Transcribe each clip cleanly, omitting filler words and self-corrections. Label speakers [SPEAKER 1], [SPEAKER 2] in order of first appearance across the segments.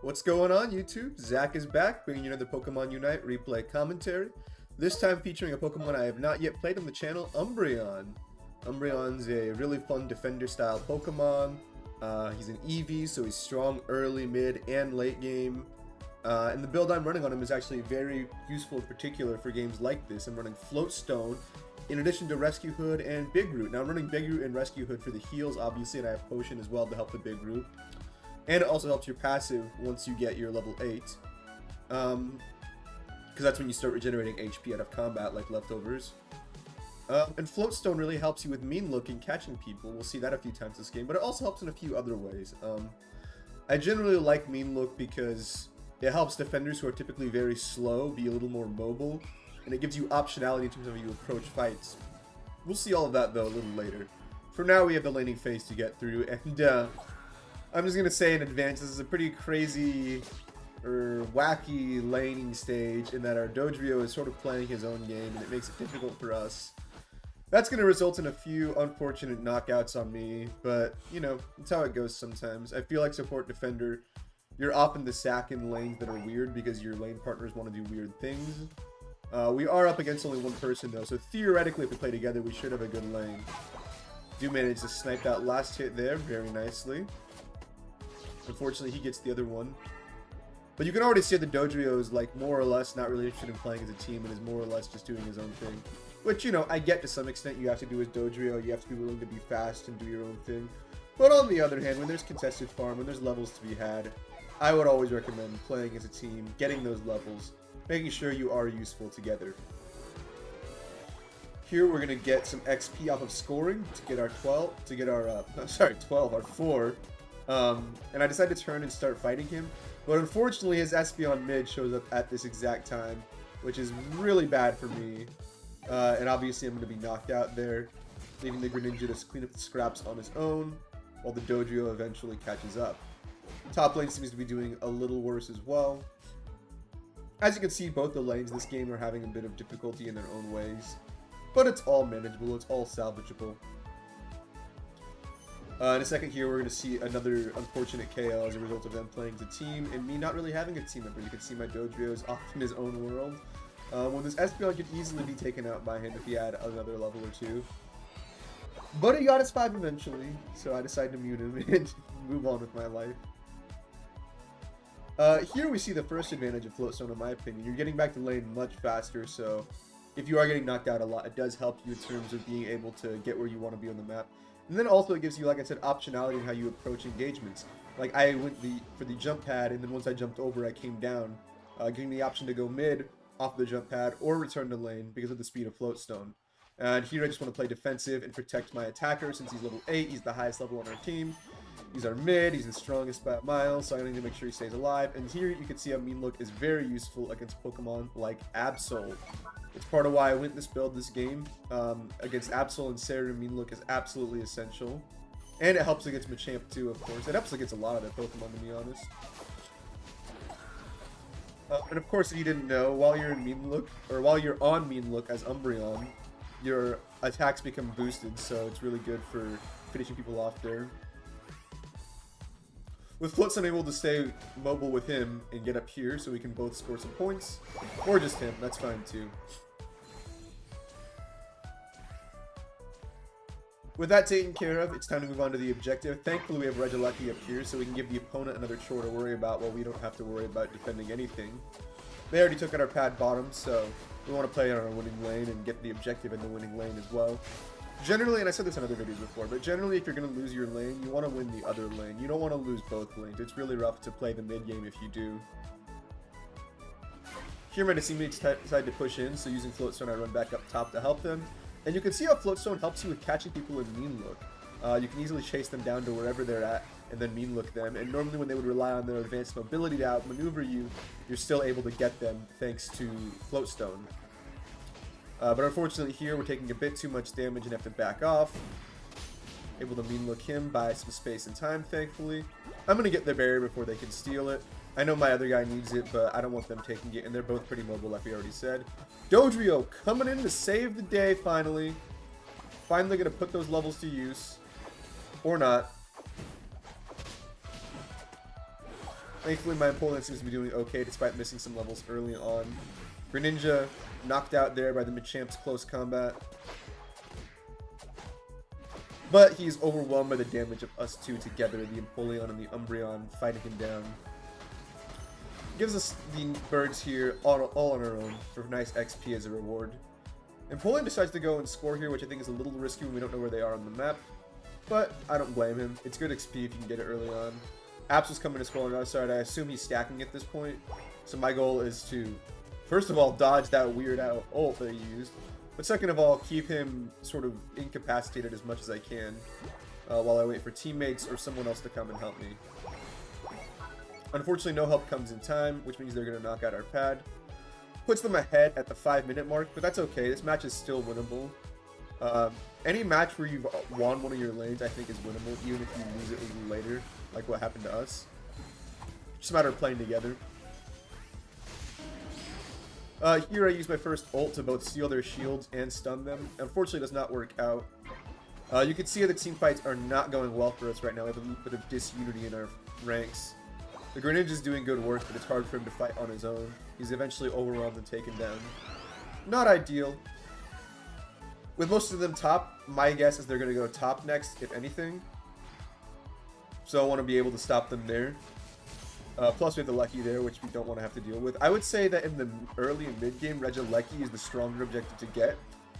[SPEAKER 1] What's going on, YouTube? Zach is back, bringing you another Pokemon Unite replay commentary. This time featuring a Pokemon I have not yet played on the channel, Umbreon. Umbreon's a really fun defender-style Pokemon. He's an EV, so he's strong early, mid, and late game. And the build I'm running on him is actually very useful in particular for games like this. I'm running Float Stone, in addition to Rescue Hood and Big Root. Now I'm running Big Root and Rescue Hood for the heals, obviously, and I have Potion as well to help the Big Root. And it also helps your passive once you get your level 8. Because that's when you start regenerating HP out of combat, like leftovers. And Float Stone really helps you with mean look and catching people. We'll see that a few times this game, but it also helps in a few other ways. I generally like mean look because it helps defenders who are typically very slow be a little more mobile, and it gives you optionality in terms of how you approach fights. We'll see all of that, though, a little later. For now, we have the laning phase to get through, and I'm just going to say in advance, this is a pretty crazy or wacky laning stage in that our Dodrio is sort of playing his own game, and it makes it difficult for us. That's going to result in a few unfortunate knockouts on me, but, you know, it's how it goes sometimes. I feel like support defender, you're often the sack in lanes that are weird because your lane partners want to do weird things. We are up against only one person, though, so theoretically, if we play together, we should have a good lane. Do manage to snipe that last hit there very nicely. Unfortunately, he gets the other one. But you can already see the Dodrio is, like, more or less not really interested in playing as a team and is more or less just doing his own thing. Which, you know, I get to some extent. You have to do as Dodrio. You have to be willing to be fast and do your own thing. But on the other hand, when there's contested farm, when there's levels to be had, I would always recommend playing as a team, getting those levels, making sure you are useful together. Here we're going to get some XP off of scoring to get our 12, to get our, our 4. And I decided to turn and start fighting him, but unfortunately his Espeon mid shows up at this exact time, which is really bad for me, and obviously I'm going to be knocked out there, leaving the Greninja to clean up the scraps on his own, while the Dodrio eventually catches up. Top lane seems to be doing a little worse as well. As you can see, both the lanes this game are having a bit of difficulty in their own ways, but it's all manageable, it's all salvageable. In a second here, we're going to see another unfortunate KO as a result of them playing as a team, and me not really having a team member. You can see my Dodrio is off in his own world. When this Espeon could easily be taken out by him if he had another level or two. But he got his 5 eventually, so I decided to mute him and move on with my life. Here we see the first advantage of Float Stone, in my opinion. You're getting back to lane much faster, so if you are getting knocked out a lot, it does help you in terms of being able to get where you want to be on the map. And then also it gives you, like I said, optionality in how you approach engagements. Like I went for the jump pad, and then once I jumped over, I came down, giving me the option to go mid off the jump pad or return to lane because of the speed of Float Stone. And here I just want to play defensive and protect my attacker since he's level 8. He's the highest level on our team. He's our mid. He's the strongest by a mile, so I need to make sure he stays alive. And here you can see how Mean Look is very useful against Pokemon like Absol. It's part of why I went this build this game. Against Absol and Sarah, Mean Look is absolutely essential. And it helps against Machamp too, of course. It helps against a lot of their Pokemon, to be honest. And of course, if you didn't know, while you're in Mean Look, or while you're on Mean Look as Umbreon, your attacks become boosted, so it's really good for finishing people off there. With Float Stone, I'm able to stay mobile with him and get up here so we can both score some points. Or just him, that's fine too. With that taken care of, it's time to move on to the objective. Thankfully, we have Regieleki up here, so we can give the opponent another chore to worry about while we don't have to worry about defending anything. They already took out our pad bottom, so we want to play on our winning lane and get the objective in the winning lane as well. Generally, and I said this in other videos before, but generally if you're going to lose your lane, you want to win the other lane. You don't want to lose both lanes. It's really rough to play the mid game if you do. Here my teammates decide to push in, so using Float Stone I run back up top to help them. And you can see how Float Stone helps you with catching people in Mean Look. You can easily chase them down to wherever they're at and then Mean Look them. And normally when they would rely on their advanced mobility to outmaneuver you, you're still able to get them thanks to Float Stone. But unfortunately here we're taking a bit too much damage and have to back off. Able to Mean Look him, buy some space and time, thankfully. I'm going to get their barrier before they can steal it. I know my other guy needs it, but I don't want them taking it, and they're both pretty mobile like we already said. Dodrio coming in to save the day finally. Finally going to put those levels to use. Or not. Thankfully, my Empoleon seems to be doing okay despite missing some levels early on. Greninja knocked out there by the Machamp's close combat. But he's overwhelmed by the damage of us two together, the Empoleon and the Umbreon fighting him down. Gives us the birds here all on our own for nice XP as a reward. Empoleon decides to go and score here, which I think is a little risky when we don't know where they are on the map. But I don't blame him. It's good XP if you can get it early on. Apps was coming to score on our side. I assume he's stacking at this point. So my goal is to, first of all, dodge that weird out ult that he used. But second of all, keep him sort of incapacitated as much as I can while I wait for teammates or someone else to come and help me. Unfortunately, no help comes in time, which means they're going to knock out our pad. Puts them ahead at the 5-minute mark, but that's okay. This match is still winnable. Any match where you've won one of your lanes, I think, is winnable, even if you lose it a little later, like what happened to us. Just a matter of playing together. Here I use my first ult to both steal their shields and stun them. Unfortunately, it does not work out. You can see that the team fights are not going well for us right now. We have a little bit of disunity in our ranks. The Greninja is doing good work, but it's hard for him to fight on his own. He's eventually overwhelmed and taken down. Not ideal. With most of them top, my guess is they're going to go top next, if anything. So I want to be able to stop them there. Plus we have the Lucky there, which we don't want to have to deal with. I would say that in the early and mid game, Regieleki is the stronger objective to get.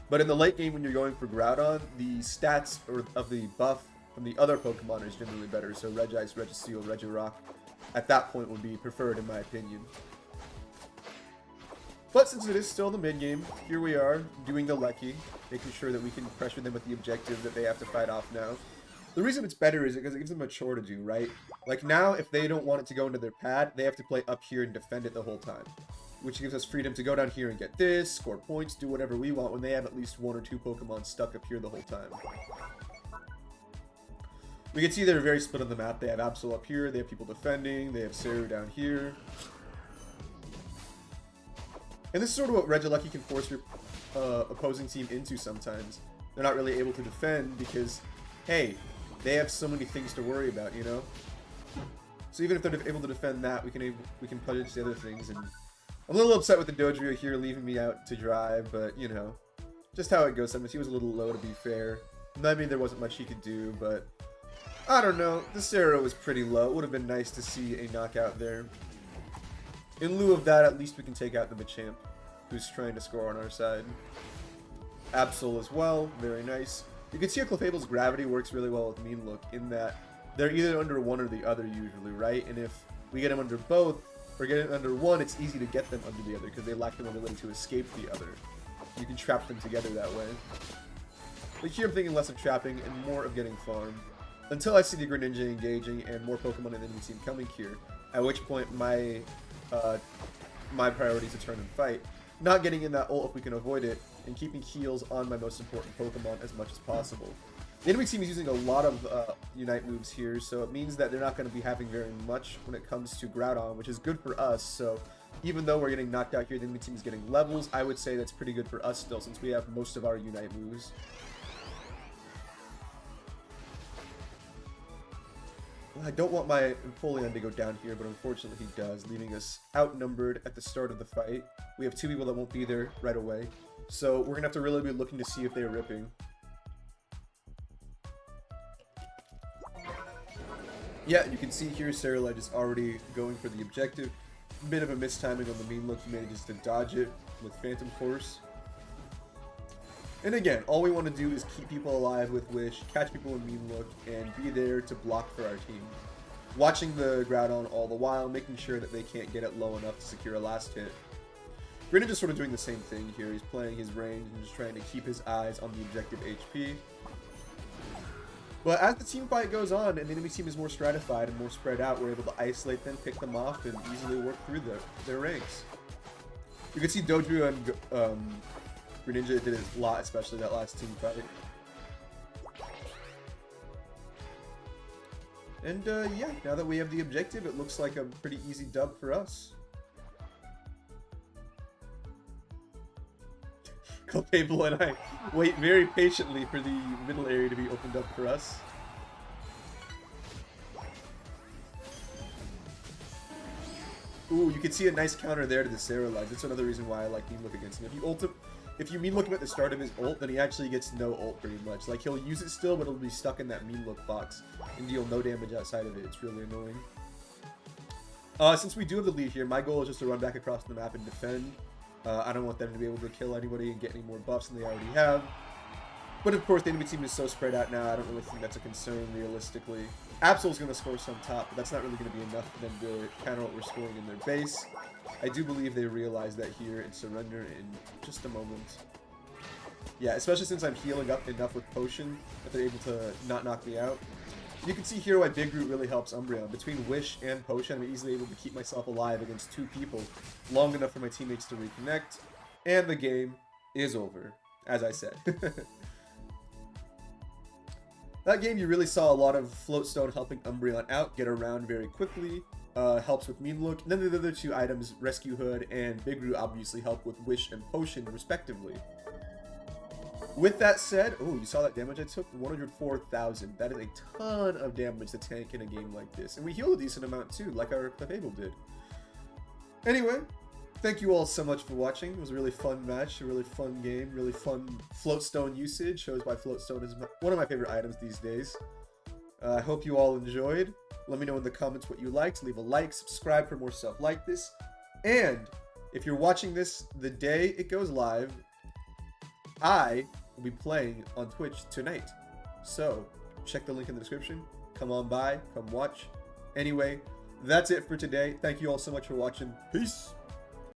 [SPEAKER 1] But in the late game, when you're going for Groudon, the stats of the buff from the other Pokemon is generally better. So Regice, Registeel, Regirock, at that point would be preferred in my opinion. But since it is still the mid game, here we are doing the Lucky, making sure that we can pressure them with the objective that they have to fight off now. The reason it's better is because it gives them a chore to do, right? Like now, if they don't want it to go into their pad, they have to play up here and defend it the whole time. Which gives us freedom to go down here and get this, score points, do whatever we want when they have at least 1 or 2 Pokemon stuck up here the whole time. We can see they're very split on the map. They have Absol up here, they have people defending, they have Seru down here. And this is sort of what Regieleki can force your opposing team into sometimes. They're not really able to defend because, hey, they have so many things to worry about, you know? So even if they're able to defend that, we can punish the other things. And I'm a little upset with the Dodrio here leaving me out to dry, but, you know, just how it goes sometimes. He was a little low, to be fair. I mean, there wasn't much he could do, but I don't know. The Seru was pretty low. It would have been nice to see a knockout there. In lieu of that, at least we can take out the Machamp, who's trying to score on our side. Absol as well, very nice. You can see how Clefable's gravity works really well with Mean Look, in that they're either under one or the other usually, right? And if we get them under both, or get them under one, it's easy to get them under the other, because they lack the ability to escape the other. You can trap them together that way. But here I'm thinking less of trapping and more of getting farm. Until I see the Greninja engaging and more Pokemon in the enemy team coming here, at which point my priority is to turn and fight. Not getting in that ult if we can avoid it, and keeping heals on my most important Pokemon as much as possible. The enemy team is using a lot of Unite moves here, so it means that they're not going to be having very much when it comes to Groudon, which is good for us. So even though we're getting knocked out here, the enemy team is getting levels. I would say that's pretty good for us still, since we have most of our Unite moves. I don't want my Empoleon to go down here, but unfortunately he does, leaving us outnumbered at the start of the fight. We have 2 people that won't be there right away, so we're going to have to really be looking to see if they're ripping. Yeah, you can see here Cerulite is already going for the objective. Bit of a mistiming on the Mean Look, he manages to dodge it with Phantom Force. And again, all we want to do is keep people alive with Wish, catch people in Mean Look, and be there to block for our team. Watching the Groudon all the while, making sure that they can't get it low enough to secure a last hit. Greninja's sort of doing the same thing here. He's playing his range and just trying to keep his eyes on the objective HP. But as the team fight goes on and the enemy team is more stratified and more spread out, we're able to isolate them, pick them off, and easily work through their ranks. You can see Dodrio and Greninja did it a lot, especially that last team fight. And yeah, now that we have the objective, it looks like a pretty easy dub for us. Clefable and I wait very patiently for the middle area to be opened up for us. Ooh, you can see a nice counter there to the Sarah line. That's another reason why I like Mean Look against him. If you Mean Look him at the start of his ult, then he actually gets no ult pretty much. Like, he'll use it still, but it'll be stuck in that Mean Look box and deal no damage outside of it. It's really annoying. Since we do have the lead here, my goal is just to run back across the map and defend. I don't want them to be able to kill anybody and get any more buffs than they already have. But of course, the enemy team is so spread out now, I don't really think that's a concern realistically. Absol's going to score some top, but that's not really going to be enough for them to counter what we're scoring in their base. I do believe they realize that here and surrender in just a moment. Yeah, especially since I'm healing up enough with Potion that they're able to not knock me out. You can see here why Big Root really helps Umbreon. Between Wish and Potion, I'm easily able to keep myself alive against 2 people long enough for my teammates to reconnect. And the game is over, as I said. That game, you really saw a lot of Floatstone helping Umbreon out, get around very quickly, helps with Mean Look. And then the other 2 items, Rescue Hood and Big Root, obviously help with Wish and Potion, respectively. With that said, oh, you saw that damage I took? 104,000. That is a ton of damage to tank in a game like this. And we healed a decent amount too, like our Clefable did. Anyway, thank you all so much for watching. It was a really fun match, a really fun game, really fun Floatstone usage. Shows why Floatstone is one of my favorite items these days. I hope you all enjoyed. Let me know in the comments what you liked. Leave a like, subscribe for more stuff like this. And if you're watching this the day it goes live, I will be playing on Twitch tonight. So check the link in the description. Come on by, come watch. Anyway, that's it for today. Thank you all so much for watching. Peace.